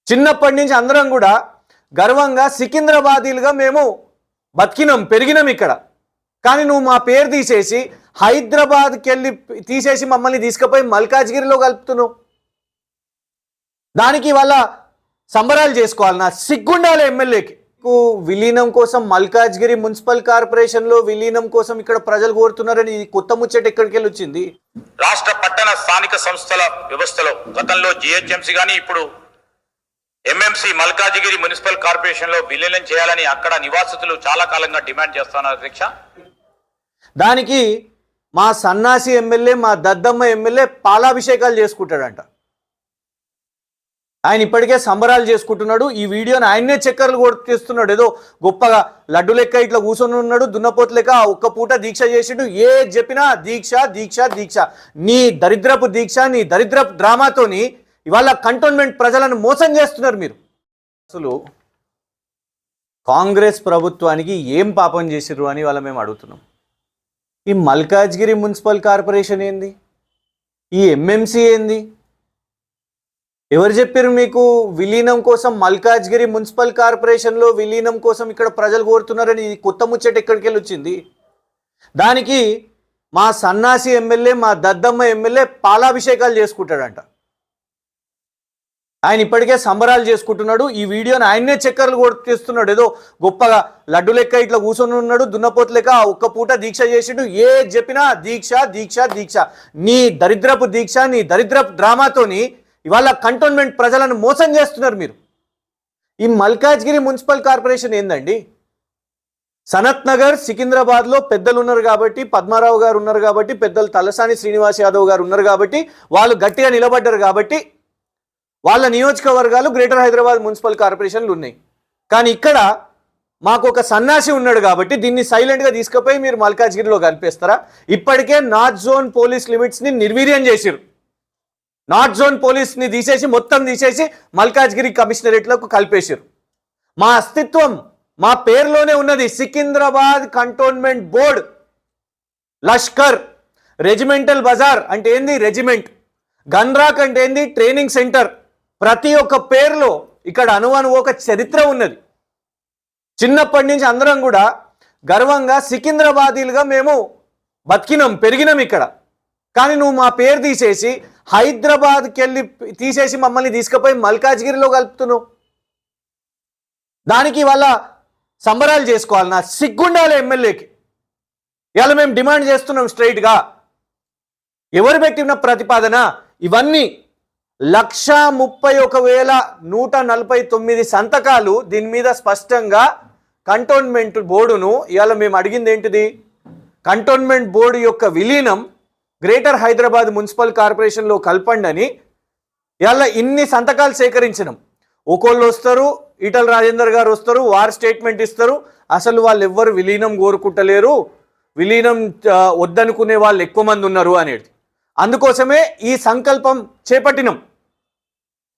చిన్నప్పటి నుంచి అందరం కూడా గర్వంగా సికింద్రాబాదీలుగా మేము బతికినాం పెరిగినాం ఇక్కడ. కానీ నువ్వు మా పేరు తీసేసి హైదరాబాద్కి వెళ్ళి తీసేసి మమ్మల్ని తీసుకుపోయి మల్కాజ్గిరిలో కలుపుతున్నావు. దానికి వాళ్ళ సంబరాలు చేసుకోవాలి. నా సిగ్గుండాలి ఎమ్మెల్యేకి. విలీనం కోసం మల్కాజ్గిరి మున్సిపల్ కార్పొరేషన్లో విలీనం కోసం ఇక్కడ ప్రజలు కోరుతున్నారని కొత్త ముచ్చట ఎక్కడికి వెళ్ళి వచ్చింది? రాష్ట్ర పట్టణ స్థానిక సంస్థల వ్యవస్థలో గతంలో జిహెచ్ఎంసీ కానీ ఇప్పుడు ఎంఎంసీ మల్కాజ్గిరి మున్సిపల్ కార్పొరేషన్ లో విలీనం చేయాలని అక్కడ నివాసితులు చాలా కాలంగా డిమాండ్ చేస్తున్నారు అధ్యక్ష. దానికి మా సన్నాసి ఎమ్మెల్యే, మా దద్దమ్మ ఎమ్మెల్యే పాలాభిషేకాలు చేసుకుంటాడంట. ఆయన ఇప్పటికే సంబరాలు చేసుకుంటున్నాడు. ఈ వీడియోని ఆయన్నే చక్కర్లు కొడుతున్నాడు. ఏదో గొప్పగా లడ్డు లెక్క ఇట్లా కూర్చొని ఉన్నాడు, దున్నపోతు లెక్క ఒక్క పూట దీక్ష చేసిండు. ఏ చెప్పినా దీక్ష దీక్ష దీక్ష. నీ దరిద్రపు దీక్ష, నీ దరిద్రపు డ్రామాతోని ఇవాళ కంటోన్మెంట్ ప్రజలను మోసం చేస్తున్నారు మీరు. అసలు కాంగ్రెస్ ప్రభుత్వానికి ఏం పాపం చేసిర్రు అని వాళ్ళ మేము అడుగుతున్నాం. ఈ మల్కాజ్గిరి మున్సిపల్ కార్పొరేషన్ ఏంది? ఈ ఎంఎంసీ ఏంది? ఎవరు చెప్పారు మీకు విలీనం కోసం? మల్కాజ్గిరి మున్సిపల్ కార్పొరేషన్లో విలీనం కోసం ఇక్కడ ప్రజలు కోరుతున్నారని కొత్త ముచ్చట ఎక్కడికి వెళ్ళి వచ్చింది? దానికి మా సన్నాసి ఎమ్మెల్యే, మా దద్దమ్మ ఎమ్మెల్యే పాలాభిషేకాలు చేసుకుంటాడంట. ఆయన ఇప్పటికే సంబరాలు చేసుకుంటున్నాడు. ఈ వీడియోని ఆయన్నే చక్కర్లు కొడుతున్నాడు. ఏదో గొప్పగా లడ్డు లెక్క ఇట్లా కూర్చొని ఉన్నాడు, దున్నపోతు లెక్క ఒక్క పూట దీక్ష చేసిండు. ఏ చెప్పినా దీక్ష దీక్ష దీక్ష. నీ దరిద్రపు దీక్ష, నీ దరిద్రపు డ్రామాతోని ఇవాళ కంటోన్మెంట్ ప్రజలను మోసం చేస్తున్నారు మీరు. ఈ మల్కాజ్గిరి మున్సిపల్ కార్పొరేషన్ ఏందండి? సనత్ నగర్ సికింద్రాబాద్లో పెద్దలు ఉన్నారు కాబట్టి, పద్మారావు గారు ఉన్నారు కాబట్టి, పెద్దలు తలసాని శ్రీనివాస్ యాదవ్ గారు ఉన్నారు కాబట్టి, వాళ్ళు గట్టిగా నిలబడ్డారు కాబట్టి వాళ్ళ నియోజకవర్గాలు గ్రేటర్ హైదరాబాద్ మున్సిపల్ కార్పొరేషన్లు ఉన్నాయి. కానీ ఇక్కడ మాకు ఒక సన్నాసి ఉన్నాడు కాబట్టి దీన్ని సైలెంట్గా తీసుకుపోయి మీరు మల్కాజ్గిరిలో కలిపేస్తారా? ఇప్పటికే నార్త్ జోన్ పోలీస్ లిమిట్స్ని నిర్వీర్యం చేసిరు. నార్త్ జోన్ పోలీస్ని తీసేసి మొత్తం తీసేసి మల్కాజ్గిరి కమిషనరేట్లకు కలిపేసారు. మా అస్తిత్వం మా పేరులోనే ఉన్నది. సికింద్రాబాద్ కంటోన్మెంట్ బోర్డ్, లష్కర్, రెజిమెంటల్ బజార్ అంటే ఏంది రెజిమెంట్, గన్రాక్ అంటే ఏంది ట్రైనింగ్ సెంటర్. ప్రతి ఒక్క పేరులో ఇక్కడ అనువను ఒక చరిత్ర ఉన్నది. చిన్నప్పటి నుంచి అందరం కూడా గర్వంగా సికింద్రాబాదీలుగా మేము బతికినాం పెరిగినాం ఇక్కడ. కానీ నువ్వు మా పేరు తీసేసి హైదరాబాద్కి వెళ్ళి తీసేసి మమ్మల్ని తీసుకుపోయి మల్కాజ్గిరిలో కలుపుతున్నావు. దానికి వాళ్ళ సంబరాలు చేసుకోవాలి. నా సిగ్గుండాలి ఎమ్మెల్యేకి. ఇవాళ మేము డిమాండ్ చేస్తున్నాం స్ట్రైట్గా. ఎవరు పెట్టిన ప్రతిపాదన ఇవన్నీ? 131,149 సంతకాలు దీని మీద స్పష్టంగా కంటోన్మెంట్ బోర్డును ఇవాళ మేము అడిగింది ఏంటిది? కంటోన్మెంట్ బోర్డు యొక్క విలీనం గ్రేటర్ హైదరాబాద్ మున్సిపల్ కార్పొరేషన్లో కలపండి అని ఇవాళ ఇన్ని సంతకాలు సేకరించినాం. ఒకళ్ళు వస్తారు, ఈటల రాజేందర్ గారు వస్తారు, వారు స్టేట్మెంట్ ఇస్తారు. అసలు వాళ్ళు ఎవ్వరు విలీనం కోరుకుంటలేరు, విలీనం వద్దనుకునే వాళ్ళు ఎక్కువ మంది ఉన్నారు అనేది. అందుకోసమే ఈ సంకల్పం చేపట్టినాం.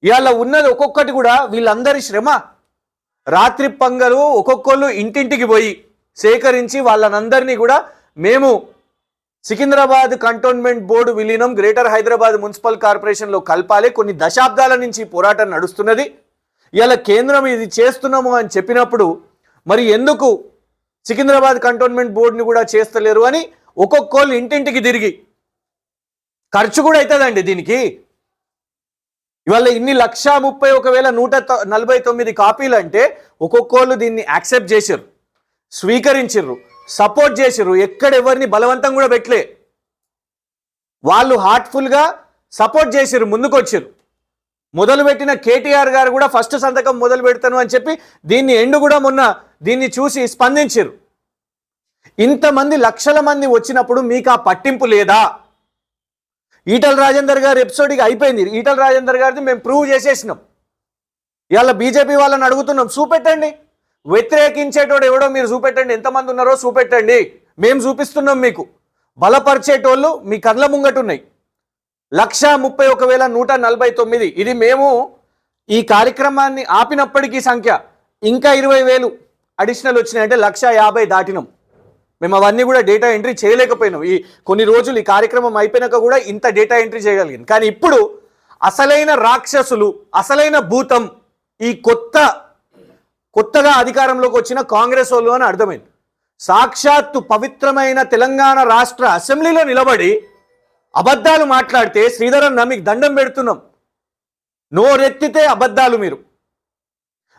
ఇవాళ ఉన్నది ఒక్కొక్కటి కూడా వీళ్ళందరి శ్రమ. రాత్రి పంగలు ఒక్కొక్కళ్ళు ఇంటింటికి పోయి సేకరించి వాళ్ళనందరినీ కూడా మేము సికింద్రాబాద్ కంటోన్మెంట్ బోర్డు విలీనం గ్రేటర్ హైదరాబాద్ మున్సిపల్ కార్పొరేషన్లో కలపాలి. కొన్ని దశాబ్దాల నుంచి పోరాటం నడుస్తున్నది. ఇవాళ కేంద్రం ఇది చేస్తున్నాము అని చెప్పినప్పుడు మరి ఎందుకు సికింద్రాబాద్ కంటోన్మెంట్ బోర్డుని కూడా చేస్తలేరు అని ఒక్కొక్కళ్ళు ఇంటింటికి తిరిగి ఖర్చు కూడా అవుతుందండి దీనికి. ఇవాళ ఇన్ని 131,149 కాపీలు అంటే ఒక్కొక్కళ్ళు దీన్ని యాక్సెప్ట్ చేసిర్రు, స్వీకరించిర్రు, సపోర్ట్ చేసిర్రు. ఎక్కడెవరిని బలవంతం కూడా పెట్టలే. వాళ్ళు హార్ట్ఫుల్గా సపోర్ట్ చేసిర్రు, ముందుకొచ్చిర్రు. మొదలుపెట్టిన కేటీఆర్ గారు కూడా ఫస్ట్ సంతకం మొదలు పెడతాను అని చెప్పి దీన్ని ఎండు కూడా మొన్న దీన్ని చూసి స్పందించిర్రు. ఇంతమంది లక్షల మంది వచ్చినప్పుడు మీకు ఆ పట్టింపు లేదా? ఈటల రాజేందర్ గారు ఎపిసోడ్కి అయిపోయింది. ఈటల రాజేందర్ గారిది మేము ప్రూవ్ చేసేసినాం. ఇవాళ బీజేపీ వాళ్ళని అడుగుతున్నాం, చూపెట్టండి. వ్యతిరేకించేటోడు ఎవడో మీరు చూపెట్టండి, ఎంతమంది ఉన్నారో చూపెట్టండి. మేము చూపిస్తున్నాం మీకు. బలపరిచేటోళ్ళు మీ కళ్ళ ముంగట ఉన్నాయి. 131,149. ఇది మేము ఈ కార్యక్రమాన్ని ఆపినప్పటికీ సంఖ్య ఇంకా 20,000 అడిషనల్ వచ్చినాయి. అంటే 150,000 దాటినాం. మేము అవన్నీ కూడా డేటా ఎంట్రీ చేయలేకపోయినాం. ఈ కొన్ని రోజులు ఈ కార్యక్రమం అయిపోయినాక కూడా ఇంత డేటా ఎంట్రీ చేయగలిగింది. కానీ ఇప్పుడు అసలైన రాక్షసులు, అసలైన భూతం ఈ కొత్తగా అధికారంలోకి వచ్చిన కాంగ్రెస్ వాళ్ళు అని అర్థమైంది. సాక్షాత్తు పవిత్రమైన తెలంగాణ రాష్ట్ర అసెంబ్లీలో నిలబడి అబద్ధాలు మాట్లాడితే శ్రీధరన్న మీకు దండం పెడుతున్నాం. నోరెత్తితే అబద్ధాలు. మీరు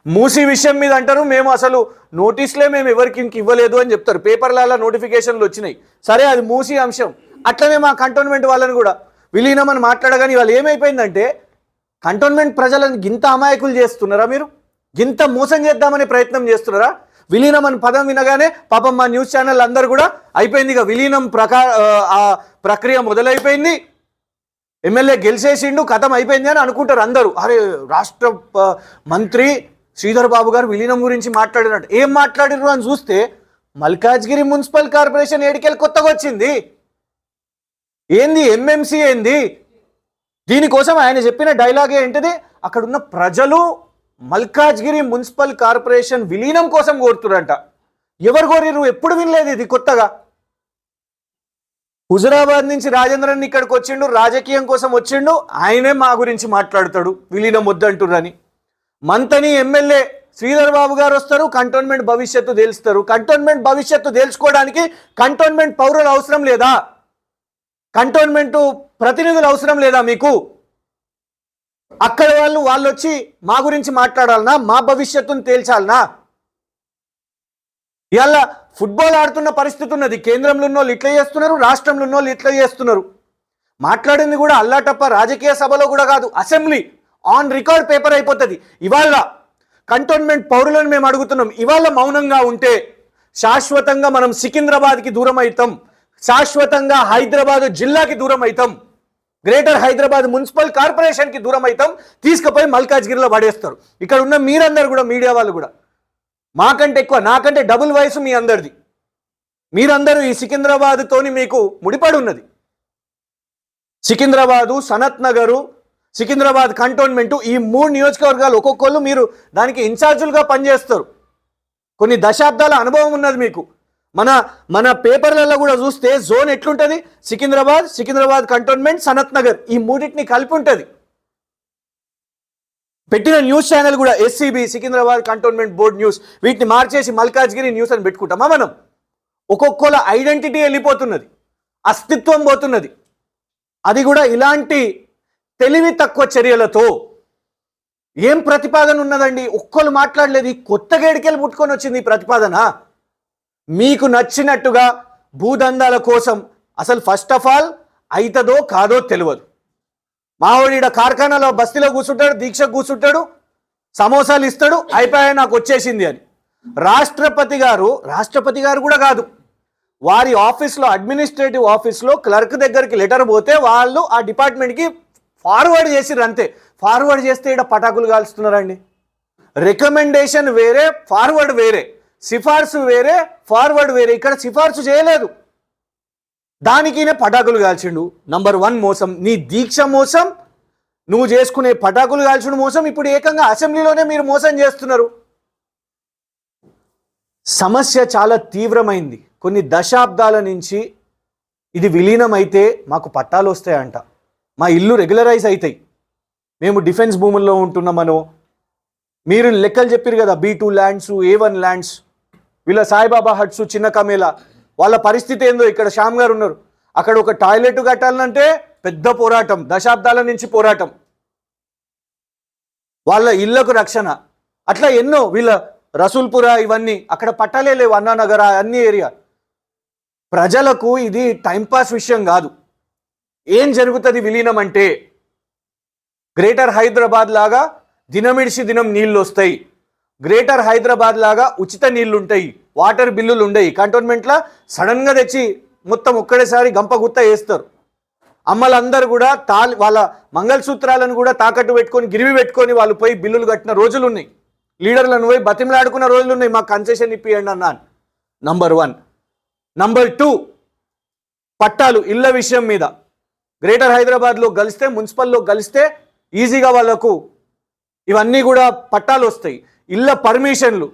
మూసీ విషయం మీద అంటారు మేము అసలు నోటీసులే మేము ఎవరికి ఇవ్వలేదు అని చెప్తారు. పేపర్లలో నోటిఫికేషన్లు వచ్చినాయి. సరే, అది మూసీ అంశం. అట్లనే మా కంటోన్మెంట్ వాళ్ళని కూడా విలీనం అని మాట్లాడగానే వాళ్ళు ఏమైపోయిందంటే కంటోన్మెంట్ ప్రజలను గింత అమాయకులు చేస్తున్నారా? మీరు గింత మోసం చేద్దామనే ప్రయత్నం చేస్తున్నారా? విలీనం అని పదం వినగానే పాపం మా న్యూస్ ఛానల్ అందరు కూడా అయిపోయింది, ఇక విలీనం ప్రక్రియ మొదలైపోయింది, ఎమ్మెల్యే గెలిచేసిండు, కథం అయిపోయింది అని అనుకుంటారు అందరూ. అరే, రాష్ట్ర మంత్రి శ్రీధర్ బాబు గారు విలీనం గురించి మాట్లాడినట్టు ఏం మాట్లాడినారు అని చూస్తే మల్కాజ్గిరి మున్సిపల్ కార్పొరేషన్ ఏడికెళ్ళి కొత్తగా వచ్చింది. ఏంది ఎంఎంసీ ఏంది? దీనికోసం ఆయన చెప్పిన డైలాగ్ ఏంటిది? అక్కడున్న ప్రజలు మల్కాజ్గిరి మున్సిపల్ కార్పొరేషన్ విలీనం కోసం కోరుతురంట. ఎవరు కోరిరు? ఎప్పుడు వినలేదు ఇది కొత్తగా. హుజురాబాద్ నుంచి రాజేంద్రన్ ఇక్కడికి వచ్చిండు, రాజకీయం కోసం వచ్చిండు, ఆయనే మా గురించి మాట్లాడతాడు విలీనం వద్దంటురని. మంతని ఎమ్మెల్యే శ్రీధర్ బాబు గారు వస్తారు, కంటోన్మెంట్ భవిష్యత్తు తెలుస్తారు. కంటోన్మెంట్ భవిష్యత్తు తెలుసుకోవడానికి కంటోన్మెంట్ పౌరులు అవసరం లేదా? కంటోన్మెంట్ ప్రతినిధులు అవసరం లేదా మీకు? అక్కడ వాళ్ళు వచ్చి మా గురించి మాట్లాడాలనా? మా భవిష్యత్తును తేల్చాలనా? ఇవాళ ఫుట్బాల్ ఆడుతున్న పరిస్థితి ఉన్నది. కేంద్రంలో ఉన్న వాళ్ళు ఇట్లా చేస్తున్నారు, రాష్ట్రంలో ఉన్న వాళ్ళు ఇట్లా చేస్తున్నారు. మాట్లాడింది కూడా అల్లాటప్ప రాజకీయ సభలో కూడా కాదు, అసెంబ్లీ ఆన్ రికార్డ్ పేపర్ అయిపోతుంది. ఇవాళ కంటోన్మెంట్ పౌరులను మేము అడుగుతున్నాం, ఇవాళ మౌనంగా ఉంటే శాశ్వతంగా మనం సికింద్రాబాద్కి దూరం అవుతాం, శాశ్వతంగా హైదరాబాద్ జిల్లాకి దూరం అవుతాం, గ్రేటర్ హైదరాబాద్ మున్సిపల్ కార్పొరేషన్కి దూరం అవుతాం, తీసుకుపోయి మల్కాజ్గిరిలో పడేస్తారు. ఇక్కడ ఉన్న మీరందరూ కూడా, మీడియా వాళ్ళు కూడా, మాకంటే ఎక్కువ, నాకంటే డబుల్ వయసు మీ అందరిది. మీరందరూ ఈ సికింద్రాబాద్తోని మీకు ముడిపడి ఉన్నది. సికింద్రాబాదు, సనత్ నగరు, సికింద్రాబాద్ కంటోన్మెంటు, ఈ 3 నియోజకవర్గాలు ఒక్కొక్కళ్ళు మీరు దానికి ఇన్ఛార్జులుగా పనిచేస్తారు. కొన్ని దశాబ్దాల అనుభవం ఉన్నది మీకు. మన పేపర్లలో కూడా చూస్తే జోన్ ఎట్లుంటుంది? సికింద్రాబాద్ కంటోన్మెంట్, సనత్ నగర్, ఈ మూడింటిని కలిపి ఉంటుంది. పెట్టిన న్యూస్ ఛానల్ కూడా SCB, Secunderabad cantonment board news, వీటిని మార్చేసి మల్కాజ్గిరి న్యూస్ అని పెట్టుకుంటామా మనం? ఒక్కొక్కల ఐడెంటిటీ వెళ్ళిపోతున్నది, అస్తిత్వం పోతున్నది. అది కూడా ఇలాంటి తెలివి తక్కువ చర్యలతో. ఏం ప్రతిపాదన ఉన్నదండి? ఒక్కరు మాట్లాడలేదు. కొత్త గేడికెళ్ళి పుట్టుకొని వచ్చింది ఈ ప్రతిపాదన. మీకు నచ్చినట్టుగా భూదందాల కోసం అసలు ఫస్ట్ ఆఫ్ ఆల్ అవుతుందో కాదో తెలియదు. మావాడిడ కార్ఖానాలో బస్తీలో కూర్చుంటాడు, దీక్ష కూర్చుంటాడు, సమోసాలు ఇస్తాడు, అయిపోయా నాకు వచ్చేసింది అని. రాష్ట్రపతి గారు కూడా కాదు, వారి ఆఫీస్లో, అడ్మినిస్ట్రేటివ్ ఆఫీస్లో క్లర్క్ దగ్గరికి లెటర్ పోతే వాళ్ళు ఆ డిపార్ట్మెంట్కి ఫార్వర్డ్ చేసిర్రు అంతే. ఫార్వర్డ్ చేస్తే ఇక్కడ పటాకులు కాల్స్తున్నారండి. రికమెండేషన్ వేరే, ఫార్వర్డ్ వేరే, సిఫార్సు వేరే, ఫార్వర్డ్ వేరే. ఇక్కడ సిఫార్సు చేయలేదు, దానికి పటాకులు కాల్చిండు. నంబర్ 1 మోసం. నీ దీక్ష మోసం, నువ్వు చేసుకునే పటాకులు కాల్చుడు మోసం. ఇప్పుడు ఏకంగా అసెంబ్లీలోనే మీరు మోసం చేస్తున్నారు. సమస్య చాలా తీవ్రమైంది. కొన్ని దశాబ్దాల నుంచి ఇది విలీనం అయితే మాకు పట్టాలు వస్తాయంట, మా ఇల్లు రెగ్యులరైజ్ అవుతాయి, మేము డిఫెన్స్ భూముల్లో ఉంటున్నామనో. మీరు లెక్కలు చెప్పారు కదా, B2 ల్యాండ్స్, A1 ల్యాండ్స్, వీళ్ళ సాయిబాబా హట్స్, చిన్న కమేలా, వాళ్ళ పరిస్థితి ఏందో. ఇక్కడ శ్యామ్ గారు ఉన్నారు, అక్కడ ఒక టాయిలెట్ కట్టాలంటే పెద్ద పోరాటం, దశాబ్దాల నుంచి పోరాటం, వాళ్ళ ఇళ్లకు రక్షణ, అట్లా ఎన్నో. వీళ్ళ రసూల్పుర, ఇవన్నీ అక్కడ పట్టాలే లేవు, అన్నానగర్, అన్ని ఏరియా. ప్రజలకు ఇది టైంపాస్ విషయం కాదు. ఏం జరుగుతుంది విలీనం అంటే? గ్రేటర్ హైదరాబాద్ లాగా దినమిడిసి దినం నీళ్ళు వస్తాయి, గ్రేటర్ హైదరాబాద్ లాగా ఉచిత నీళ్లు ఉంటాయి, వాటర్ బిల్లులు ఉండయి. కంటోన్మెంట్లో సడన్గా తెచ్చి మొత్తం ఒక్కడేసారి గంప గుత్త వేస్తారు. అమ్మలందరూ కూడా వాళ్ళ మంగళసూత్రాలను కూడా తాకట్టు పెట్టుకొని, గిరివి పెట్టుకొని వాళ్ళు పోయి బిల్లులు కట్టిన రోజులు ఉన్నాయి. లీడర్లను పోయి బతిమలాడుకున్న రోజులు ఉన్నాయి, మాకు కన్సెషన్ ఇప్పియండి అన్నాను. నంబర్ 1. నంబర్ 2, పట్టాలు ఇళ్ల విషయం మీద గ్రేటర్ హైదరాబాద్లో కలిస్తే, మున్సిపల్లో కలిస్తే ఈజీగా వాళ్ళకు ఇవన్నీ కూడా పట్టాలు వస్తాయి. ఇళ్ళ పర్మిషన్లు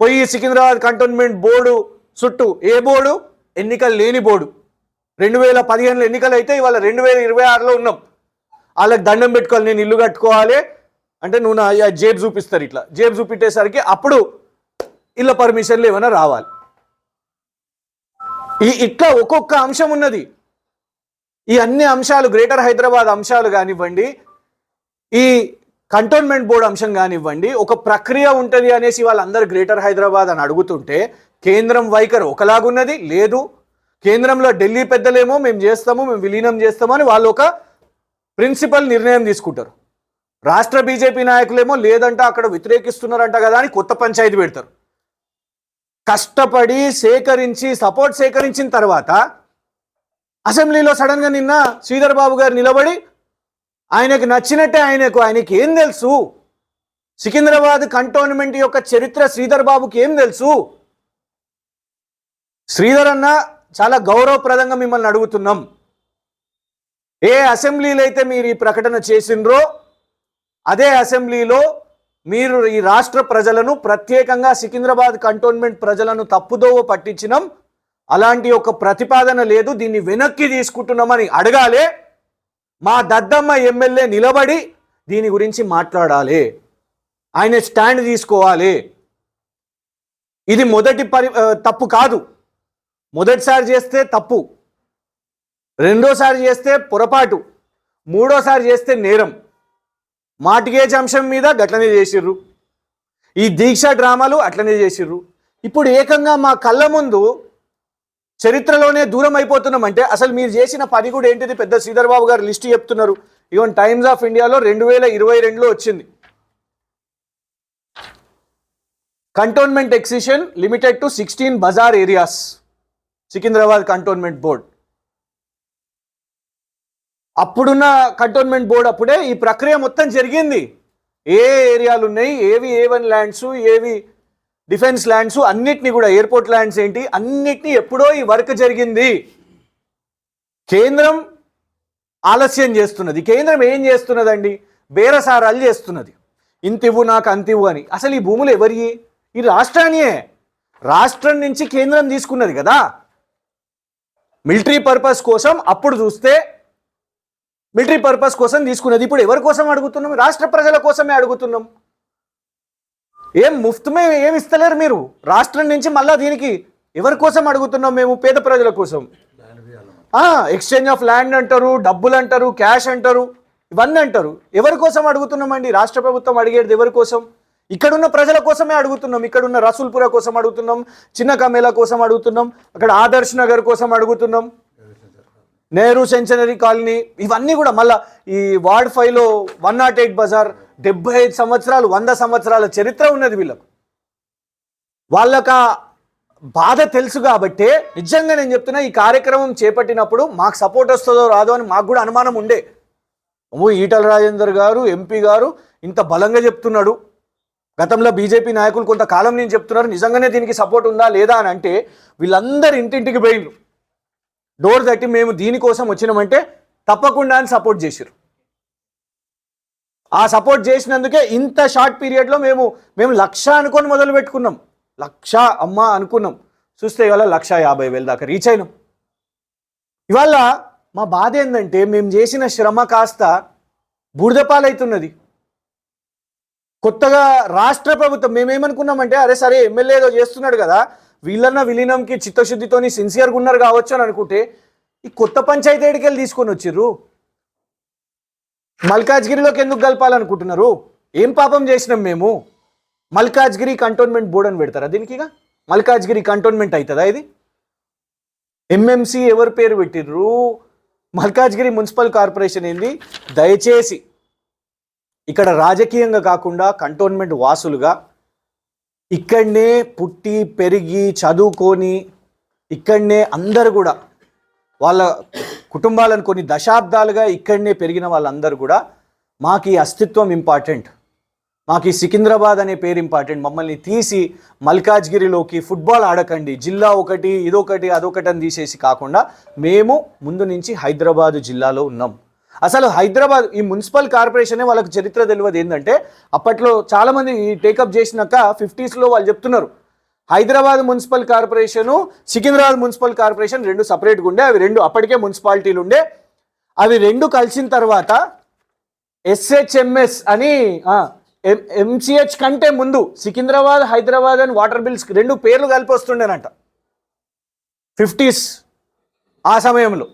పోయి సికింద్రాబాద్ కంటోన్మెంట్ బోర్డు చుట్టూ, ఏ బోర్డు? ఎన్నికలు లేని బోర్డు. 2015లో ఎన్నికలు అయితే ఇవాళ 2026లో ఉన్నాం. వాళ్ళకి దండం పెట్టుకోవాలి, నేను ఇల్లు కట్టుకోవాలి, అంటే నువ్వు నా జేబు చూపిస్తారు, ఇట్లా జేబు చూపించేసరికి అప్పుడు ఇళ్ళ పర్మిషన్లు ఏమైనా రావాలి. ఇట్లా ఒక్కొక్క అంశం ఉన్నది. ఈ అన్ని అంశాలు, గ్రేటర్ హైదరాబాద్ అంశాలు కానివ్వండి, ఈ కంటోన్మెంట్ బోర్డు అంశం కానివ్వండి, ఒక ప్రక్రియ ఉంటుంది అనేసి వాళ్ళందరూ గ్రేటర్ హైదరాబాద్ అని అడుగుతుంటే కేంద్రం వైఖరి ఒకలాగున్నది. లేదు, కేంద్రంలో ఢిల్లీ పెద్దలేమో మేము చేస్తాము, మేము విలీనం చేస్తాము అని వాళ్ళు ఒక ప్రిన్సిపల్ నిర్ణయం తీసుకుంటారు. రాష్ట్ర బీజేపీ నాయకులేమో లేదంట, అక్కడ వ్యతిరేకిస్తున్నారంట కదా అని కొత్త పంచాయతీ పెడతారు. కష్టపడి సేకరించి సపోర్ట్ సేకరించిన తర్వాత అసెంబ్లీలో సడన్గా నిన్న శ్రీధర్ బాబు గారు నిలబడి ఆయనకు నచ్చినట్టే ఆయనకి ఏం తెలుసు, సికింద్రాబాద్ కంటోన్మెంట్ యొక్క చరిత్ర శ్రీధర్ బాబుకి ఏం తెలుసు? శ్రీధర్ అన్న, చాలా గౌరవప్రదంగా మిమ్మల్ని అడుగుతున్నాం, ఏ అసెంబ్లీలో అయితే మీరు ఈ ప్రకటన చేసిండ్రో అదే అసెంబ్లీలో మీరు ఈ రాష్ట్ర ప్రజలను, ప్రత్యేకంగా సికింద్రాబాద్ కంటోన్మెంట్ ప్రజలను తప్పుదోవ పట్టించినాం, అలాంటి ఒక ప్రతిపాదన లేదు, దీన్ని వెనక్కి తీసుకుంటున్నామని అడగాలి. మా దద్దమ్మ ఎమ్మెల్యే నిలబడి దీని గురించి మాట్లాడాలి, ఆయన స్టాండ్ తీసుకోవాలి. ఇది మొదటి తప్పు కాదు. మొదటిసారి చేస్తే తప్పు, రెండోసారి చేస్తే పొరపాటు, మూడోసారి చేస్తే నేరం. మార్టిగేజ్ అంశం మీద గట్లనే చేసిర్రు, ఈ దీక్ష డ్రామాలు అట్లనే చేసిర్రు. ఇప్పుడు ఏకంగా మా కళ్ళ ముందు చరిత్రలోనే దూరం అయిపోతున్నామంటే అసలు మీరు చేసిన పని కూడా ఏంటిది? పెద్ద శ్రీధర్ బాబు గారు లిస్టు చెప్తున్నారు. ఈవెన్ టైమ్స్ ఆఫ్ ఇండియాలో 2022లో వచ్చింది, cantonment excision limited to 16 bazaar areas, Secunderabad cantonment board. అప్పుడున్న కంటోన్మెంట్ బోర్డు అప్పుడే ఈ ప్రక్రియ మొత్తం జరిగింది. ఏ ఏరియాలు ఉన్నాయి, ఏవి A1 ల్యాండ్స్, ఏవి డిఫెన్స్ ల్యాండ్స్, అన్నిటినీ కూడా, ఎయిర్పోర్ట్ ల్యాండ్స్ ఏంటి, అన్నిటినీ ఎప్పుడో ఈ వర్క్ జరిగింది. కేంద్రం ఆలస్యం చేస్తున్నది. కేంద్రం ఏం చేస్తున్నదండి? బేరసారాలు చేస్తున్నది, ఇంతివ్వు నాకు అంతివ్వు అని. అసలు ఈ భూములు ఎవరి? ఈ రాష్ట్రానియే. రాష్ట్రం నుంచి కేంద్రం తీసుకున్నది కదా. మిలిటరీ పర్పస్ కోసం అప్పుడు చూస్తే మిలిటరీ పర్పస్ కోసం తీసుకున్నది. ఇప్పుడు ఎవరి కోసం అడుగుతున్నాం? రాష్ట్ర ప్రజల కోసమే అడుగుతున్నాం. ఏం ముఫ్తమే ఏమి ఇస్తలేరు మీరు రాష్ట్రం నుంచి. మళ్ళా దీనికి ఎవరి కోసం అడుగుతున్నాం? మేము పేద ప్రజల కోసం. ఎక్స్చేంజ్ ఆఫ్ ల్యాండ్ అంటారు, డబ్బులు అంటారు, క్యాష్ అంటారు, ఇవన్నీ అంటారు. ఎవరి కోసం అడుగుతున్నామండి? రాష్ట్ర ప్రభుత్వం అడిగేది ఎవరి కోసం? ఇక్కడున్న ప్రజల కోసమే అడుగుతున్నాం. ఇక్కడున్న రసూల్పుర కోసం అడుగుతున్నాం, చిన్న కమేలా కోసం అడుగుతున్నాం, అక్కడ ఆదర్శ్ నగర్ కోసం అడుగుతున్నాం, నెహ్రూ సెంచనరీ కాలనీ, ఇవన్నీ కూడా. మళ్ళీ ఈ వార్డ్ 5లో 108 బజార్, 75 సంవత్సరాలు, 100 సంవత్సరాల చరిత్ర ఉన్నది వీళ్ళకు. వాళ్ళకి బాధ తెలుసు కాబట్టే నిజంగా నేను చెప్తున్నా, ఈ కార్యక్రమం చేపట్టినప్పుడు మాకు సపోర్ట్ వస్తుందో రాదో అని మాకు కూడా అనుమానం ఉండే. ఈటల రాజేందర్ గారు, ఎంపీ గారు ఇంత బలంగా చెప్తున్నాడు, గతంలో బీజేపీ నాయకులు కొంతకాలం నేను చెప్తున్నారు, నిజంగానే దీనికి సపోర్ట్ ఉందా లేదా అని అంటే వీళ్ళందరూ ఇంటింటికి పోయిండ్రు, డోర్ తట్టి మేము దీనికోసం వచ్చినామంటే తప్పకుండా అని సపోర్ట్ చేశారు. ఆ సపోర్ట్ చేసినందుకే ఇంత షార్ట్ పీరియడ్లో మేము 1,00,000 అనుకొని మొదలు పెట్టుకున్నాం. 1,00,000 అమ్మా అనుకున్నాం, చూస్తే ఇవాళ 1,50,000 దాకా రీచ్ అయినాం. ఇవాళ మా బాధ ఏంటంటే మేము చేసిన శ్రమ కాస్త బూడిదపాలవుతున్నది. కొత్తగా రాష్ట్ర ప్రభుత్వం మేమేమనుకున్నామంటే, అరే సరే ఎమ్మెల్యే ఏదో చేస్తున్నాడు కదా, వీళ్ళన్న విలీనంకి చిత్తశుద్ధితోని సిన్సియర్గా ఉన్నారు కావచ్చు అని అనుకుంటే, ఈ కొత్త పంచాయతీ ఏడికెళ్ళి తీసుకొని వచ్చిర్రు. మల్కాజ్గిరిలోకి ఎందుకు కలపాలనుకుంటున్నారు? ఏం పాపం చేసినాం మేము? మల్కాజ్గిరి కంటోన్మెంట్ బోర్డు అని పెడతారా దీనికి? మల్కాజ్గిరి కంటోన్మెంట్ అవుతుందా ఇది? MMC ఎవరి పేరు పెట్టిర్రు? మల్కాజ్గిరి మున్సిపల్ కార్పొరేషన్ ఏంది? దయచేసి ఇక్కడ రాజకీయంగా కాకుండా కంటోన్మెంట్ వాసులుగా, ఇక్కడనే పుట్టి పెరిగి చదువుకొని ఇక్కడనే అందరు కూడా వాళ్ళ కుటుంబాలను కొన్ని దశాబ్దాలుగా ఇక్కడనే పెరిగిన వాళ్ళందరూ కూడా మాకు ఈ అస్తిత్వం ఇంపార్టెంట్, మాకు ఈ సికింద్రాబాద్ అనే పేరు ఇంపార్టెంట్, మమ్మల్ని తీసి మల్కాజ్గిరిలోకి ఫుట్బాల్ ఆడకండి, జిల్లా ఒకటి ఇదొకటి అదొకటి అని తీసేసి కాకుండా మేము ముందు నుంచి హైదరాబాదు జిల్లాలో ఉన్నాం. అసలు హైదరాబాద్ ఈ మున్సిపల్ కార్పొరేషనే వాళ్ళకి చరిత్ర తెలియదు. ఏంటంటే అప్పట్లో చాలామంది టేకప్ చేసినాక 50sలో వాళ్ళు చెప్తున్నారు, Hyderabad municipal corporation Secunderabad municipal corporation 2 సపరేట్గా ఉండే, అవి 2 అప్పటికే మున్సిపాలిటీలు ఉండే, అవి 2 కలిసిన తర్వాత SHMS అని MCH కంటే ముందు సికింద్రాబాద్ హైదరాబాద్ అని వాటర్ బిల్స్ 2 పేర్లు కలిపి వస్తుండేనంట 50s ఆ సమయంలో.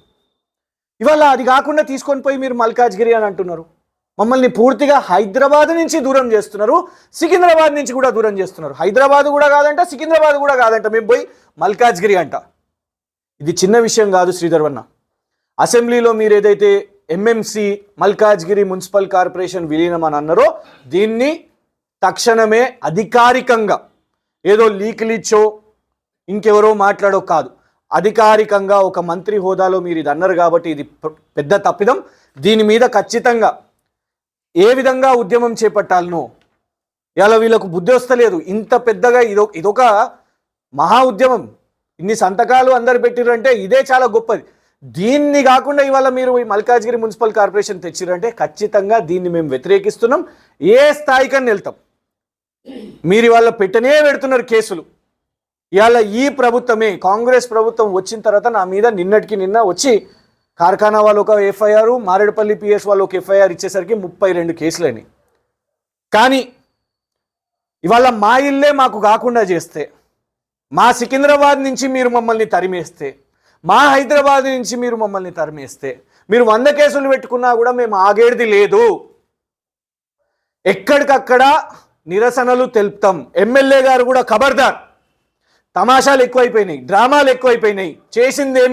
ఇవాళ అది కాకుండా తీసుకొని పోయి మీరు మల్కాజ్గిరి అని అంటున్నారు. మమ్మల్ని పూర్తిగా హైదరాబాద్ నుంచి దూరం చేస్తున్నారు, సికింద్రాబాద్ నుంచి కూడా దూరం చేస్తున్నారు. హైదరాబాద్ కూడా కాదంట, సికింద్రాబాద్ కూడా కాదంట, మేము పోయి మల్కాజ్గిరి అంట. ఇది చిన్న విషయం కాదు శ్రీధర్వన్న. అసెంబ్లీలో మీరు ఏదైతే MMC మల్కాజ్గిరి మున్సిపల్ కార్పొరేషన్ విలీనం అని అన్నారో దీన్ని తక్షణమే అధికారికంగా ఏదో లీకులు ఇచ్చో ఇంకెవరో మాట్లాడో కాదు, అధికారికంగా ఒక మంత్రి హోదాలో మీరు ఇది అన్నారు కాబట్టి ఇది పెద్ద తప్పిదం. దీని మీద ఖచ్చితంగా ఏ విధంగా ఉద్యమం చేపట్టాలనో ఇలా వీళ్ళకు బుద్ధి వస్తలేదు. ఇంత పెద్దగా ఇదొక మహా ఉద్యమం, ఇన్ని సంతకాలు అందరు పెట్టిరంటే ఇదే చాలా గొప్పది. దీన్ని కాకుండా ఇవాళ మీరు ఈ మల్కాజ్గిరి మున్సిపల్ కార్పొరేషన్ తెచ్చిరంటే ఖచ్చితంగా దీన్ని మేము వ్యతిరేకిస్తున్నాం. ఏ స్థాయికని వెళ్తాం. మీరు ఇవాళ పెడుతున్నారు కేసులు. ఇవాళ ఈ ప్రభుత్వమే కాంగ్రెస్ ప్రభుత్వం వచ్చిన తర్వాత నా మీద నిన్నటికి నిన్న వచ్చి కార్ఖానా వాళ్ళు ఒక FIR, మారేడుపల్లి PS వాళ్ళు ఒక FIR ఇచ్చేసరికి 32 కేసులని. కానీ ఇవాళ మా ఇల్లే మాకు కాకుండా చేస్తే, మా సికింద్రాబాద్ నుంచి మీరు మమ్మల్ని తరిమేస్తే, మా హైదరాబాద్ నుంచి మీరు మమ్మల్ని తరిమేస్తే, మీరు 100 కేసులు పెట్టుకున్నా కూడా మేము ఆగేది లేదు. ఎక్కడికక్కడ నిరసనలు తెలుపుతాం. ఎమ్మెల్యే గారు కూడా ఖబర్దార్, తమాషాలు ఎక్కువైపోయినాయి, డ్రామాలు ఎక్కువైపోయినాయి, చేసింది